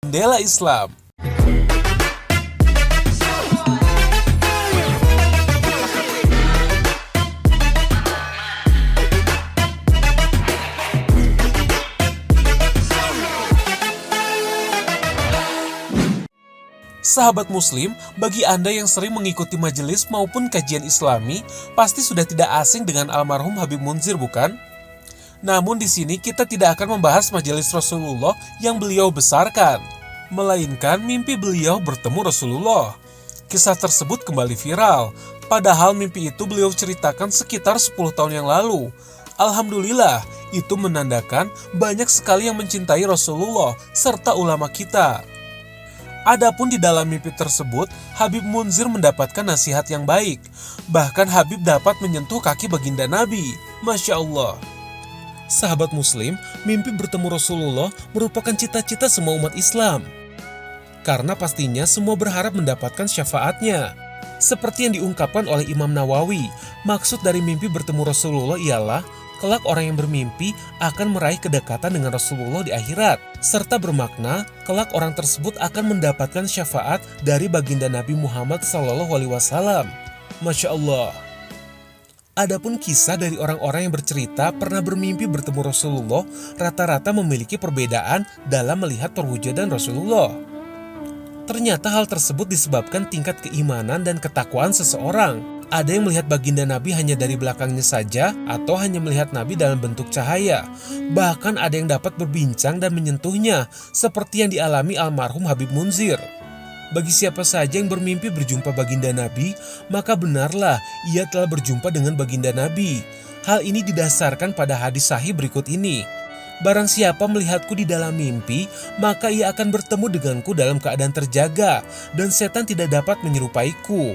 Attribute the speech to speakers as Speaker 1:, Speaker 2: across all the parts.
Speaker 1: Jendela Islam. Sahabat Muslim, bagi Anda yang sering mengikuti majelis maupun kajian Islami, pasti sudah tidak asing dengan almarhum Habib Munzir, bukan? Namun di sini kita tidak akan membahas majelis Rasulullah yang beliau besarkan, melainkan mimpi beliau bertemu Rasulullah. Kisah tersebut kembali viral, padahal mimpi itu beliau ceritakan sekitar 10 tahun yang lalu. Alhamdulillah, itu menandakan banyak sekali yang mencintai Rasulullah serta ulama kita. Adapun di dalam mimpi tersebut, Habib Munzir mendapatkan nasihat yang baik. Bahkan Habib dapat menyentuh kaki baginda Nabi. Masya Allah. Sahabat Muslim, mimpi bertemu Rasulullah merupakan cita-cita semua umat Islam. Karena pastinya semua berharap mendapatkan syafaatnya. Seperti yang diungkapkan oleh Imam Nawawi, maksud dari mimpi bertemu Rasulullah ialah kelak orang yang bermimpi akan meraih kedekatan dengan Rasulullah di akhirat, serta bermakna kelak orang tersebut akan mendapatkan syafaat dari baginda Nabi Muhammad SAW. Masya Allah. Adapun kisah dari orang-orang yang bercerita pernah bermimpi bertemu Rasulullah rata-rata memiliki perbedaan dalam melihat perwujudan Rasulullah. Ternyata hal tersebut disebabkan tingkat keimanan dan ketakwaan seseorang. Ada yang melihat baginda Nabi hanya dari belakangnya saja atau hanya melihat Nabi dalam bentuk cahaya. Bahkan ada yang dapat berbincang dan menyentuhnya seperti yang dialami almarhum Habib Munzir. Bagi siapa saja yang bermimpi berjumpa baginda Nabi, maka benarlah ia telah berjumpa dengan baginda Nabi. Hal ini didasarkan pada hadis sahih berikut ini. Barang siapa melihatku di dalam mimpi, maka ia akan bertemu denganku dalam keadaan terjaga, dan setan tidak dapat menyerupaiku.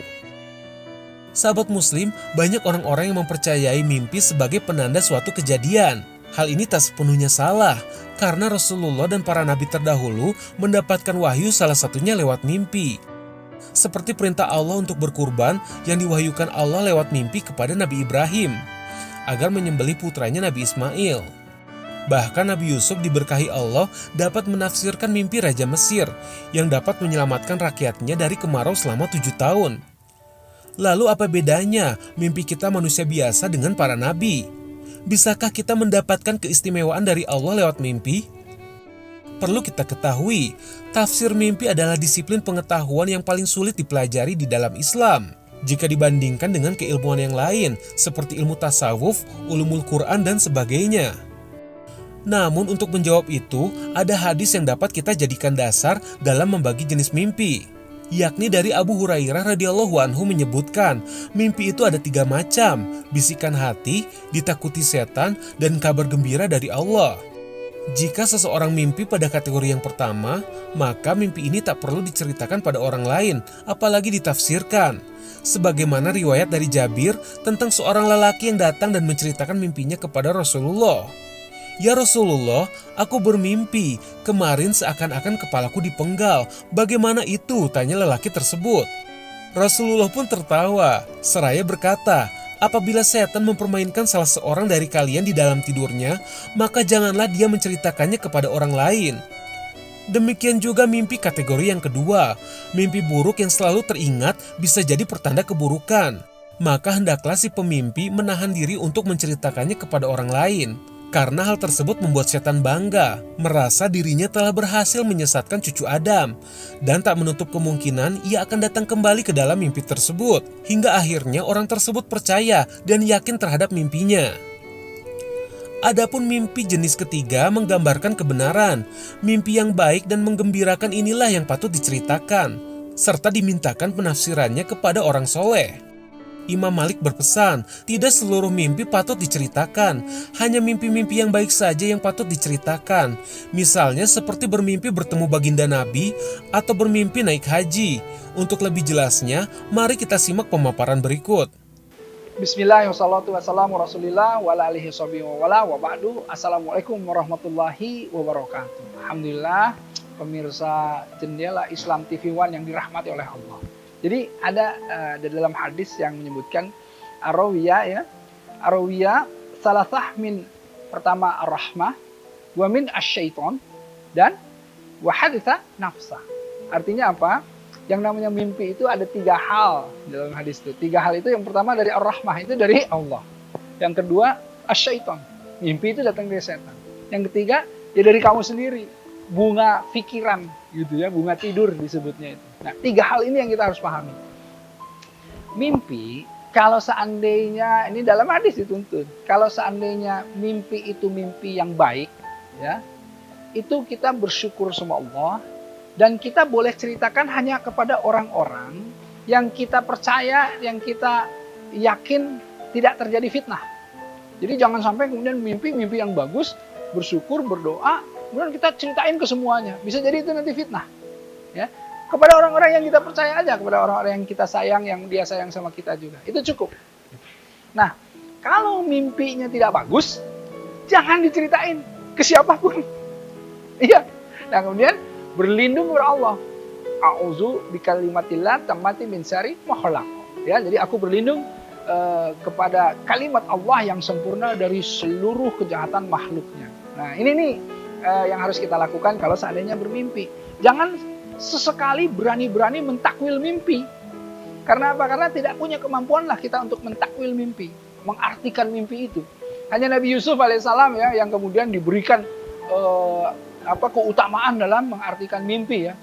Speaker 1: Sahabat Muslim, banyak orang-orang yang mempercayai mimpi sebagai penanda suatu kejadian. Hal ini tak sepenuhnya salah, karena Rasulullah dan para nabi terdahulu mendapatkan wahyu salah satunya lewat mimpi. Seperti perintah Allah untuk berkurban yang diwahyukan Allah lewat mimpi kepada Nabi Ibrahim, agar menyembelih putranya Nabi Ismail. Bahkan Nabi Yusuf diberkahi Allah dapat menafsirkan mimpi Raja Mesir yang dapat menyelamatkan rakyatnya dari kemarau selama 7 tahun. Lalu apa bedanya mimpi kita manusia biasa dengan para nabi? Bisakah kita mendapatkan keistimewaan dari Allah lewat mimpi? Perlu kita ketahui, tafsir mimpi adalah disiplin pengetahuan yang paling sulit dipelajari di dalam Islam. Jika dibandingkan dengan keilmuan yang lain seperti ilmu tasawuf, ulumul Quran dan sebagainya. Namun untuk menjawab itu, ada hadis yang dapat kita jadikan dasar dalam membagi jenis mimpi. Yakni dari Abu Hurairah radhiyallahu anhu menyebutkan, mimpi itu ada 3 macam, bisikan hati, ditakuti setan, dan kabar gembira dari Allah. Jika seseorang mimpi pada kategori yang pertama, maka mimpi ini tak perlu diceritakan pada orang lain, apalagi ditafsirkan. Sebagaimana riwayat dari Jabir tentang seorang lelaki yang datang dan menceritakan mimpinya kepada Rasulullah. Ya Rasulullah, aku bermimpi, kemarin seakan-akan kepalaku dipenggal. Bagaimana itu? Tanya lelaki tersebut. Rasulullah pun tertawa, seraya berkata, apabila setan mempermainkan salah seorang dari kalian di dalam tidurnya, maka janganlah dia menceritakannya kepada orang lain. Demikian juga mimpi kategori yang kedua, mimpi buruk yang selalu teringat bisa jadi pertanda keburukan. Maka hendaklah si pemimpi menahan diri untuk menceritakannya kepada orang lain. Karena hal tersebut membuat setan bangga, merasa dirinya telah berhasil menyesatkan cucu Adam, dan tak menutup kemungkinan ia akan datang kembali ke dalam mimpi tersebut, hingga akhirnya orang tersebut percaya dan yakin terhadap mimpinya. Adapun mimpi jenis ketiga menggambarkan kebenaran. Mimpi yang baik dan menggembirakan inilah yang patut diceritakan, serta dimintakan penafsirannya kepada orang soleh. Imam Malik berpesan, tidak seluruh mimpi patut diceritakan, hanya mimpi-mimpi yang baik saja yang patut diceritakan. Misalnya seperti bermimpi bertemu baginda Nabi atau bermimpi naik haji. Untuk lebih jelasnya, mari kita simak pemaparan berikut.
Speaker 2: Bismillah, wassalatu wassalamu rasulillah wa ala alihi wa ba'du. Assalamualaikum warahmatullahi wabarakatuh. Alhamdulillah, pemirsa Jendela Islam TV One yang dirahmati oleh Allah. Jadi ada di dalam hadis yang menyebutkan Ar-Rawiyah, salasah min, pertama ar-rahmah, wa min asyaiton, dan wa haditha nafsa. Artinya apa? Yang namanya mimpi itu ada 3 hal dalam hadis itu. 3 hal itu yang pertama dari Ar-Rahmah, itu dari Allah. Yang kedua, asyaiton. Mimpi itu datang dari setan. Yang ketiga, ya dari kamu sendiri. Bunga pikiran gitu ya, bunga tidur disebutnya itu. Nah, 3 hal ini yang kita harus pahami. Mimpi, kalau seandainya, ini dalam hadis dituntut, kalau seandainya mimpi itu mimpi yang baik, ya, itu kita bersyukur sama Allah, dan kita boleh ceritakan hanya kepada orang-orang yang kita percaya, yang kita yakin tidak terjadi fitnah. Jadi jangan sampai kemudian mimpi yang bagus, bersyukur, berdoa, kemudian kita ceritain ke semuanya. Bisa jadi itu nanti fitnah. Ya. Kepada orang-orang yang kita percaya aja, kepada orang-orang yang kita sayang, yang dia sayang sama kita juga. Itu cukup. Nah, kalau mimpinya tidak bagus, jangan diceritain ke siapapun. Iya. Nah, kemudian berlindung kepada Allah. A'udzu bikalimatillah tammati min syarri ma khalaq. Ya, jadi aku berlindung kepada kalimat Allah yang sempurna dari seluruh kejahatan makhluknya. Nah, ini nih yang harus kita lakukan kalau seandainya bermimpi. Jangan sesekali berani-berani mentakwil mimpi. Karena apa? Karena tidak punya kemampuan lah kita untuk mentakwil mimpi, mengartikan mimpi itu. Hanya Nabi Yusuf alaihissalam ya yang kemudian diberikan keutamaan dalam mengartikan mimpi ya.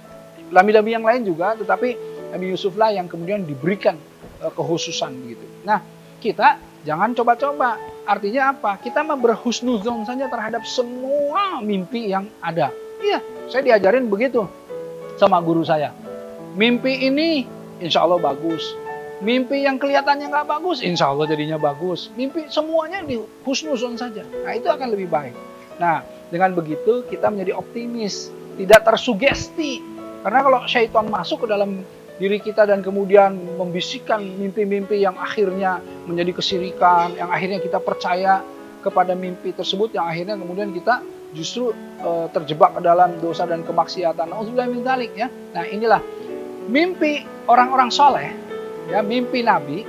Speaker 2: Nabi-nabi yang lain juga, tetapi Nabi Yusuf lah yang kemudian diberikan kekhususan begitu. Nah, kita jangan coba-coba. Artinya apa? Kita mah berhusnuzon saja terhadap semua mimpi yang ada. Iya, saya diajarin begitu sama guru saya. Mimpi ini insya Allah bagus. Mimpi yang kelihatannya nggak bagus, insya Allah jadinya bagus. Mimpi semuanya di husnuzon saja. Nah, itu akan lebih baik. Nah, dengan begitu kita menjadi optimis, tidak tersugesti. Karena kalau syaitan masuk ke dalam diri kita dan kemudian membisikkan mimpi-mimpi yang akhirnya menjadi kesirikan, yang akhirnya kita percaya kepada mimpi tersebut, yang akhirnya kemudian kita justru terjebak ke dalam dosa dan kemaksiatan. Nauzubillah min dzalik ya. Nah, inilah mimpi orang-orang soleh, ya, mimpi Nabi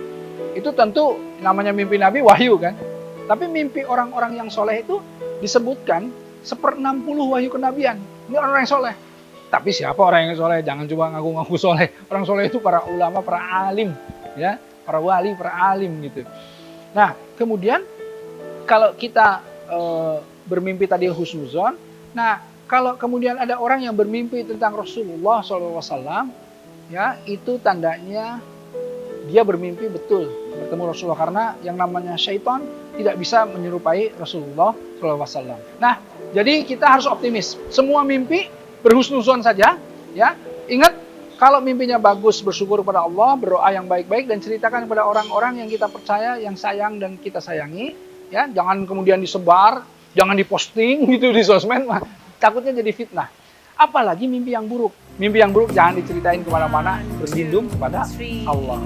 Speaker 2: itu tentu namanya mimpi Nabi wahyu kan. Tapi mimpi orang-orang yang soleh itu disebutkan 1/60 wahyu kenabian. Ini orang-orang yang soleh. Tapi siapa orang yang soleh? Jangan coba ngaku-ngaku soleh. Orang soleh itu para ulama, para alim, ya, para wali, para alim gitu. Nah, kemudian kalau kita bermimpi tadi husnuzon, nah kalau kemudian ada orang yang bermimpi tentang Rasulullah SAW, ya itu tandanya dia bermimpi betul bertemu Rasulullah, karena yang namanya syaitan tidak bisa menyerupai Rasulullah SAW. Nah, jadi kita harus optimis. Semua mimpi berhusnuzon saja, ya. Ingat, kalau mimpinya bagus, bersyukur kepada Allah, berdoa yang baik-baik dan ceritakan kepada orang-orang yang kita percaya, yang sayang dan kita sayangi, ya. Jangan kemudian disebar, jangan diposting gitu di sosmed, takutnya jadi fitnah. Apalagi mimpi yang buruk. Mimpi yang buruk jangan diceritain kemana-mana, berlindung kepada Allah.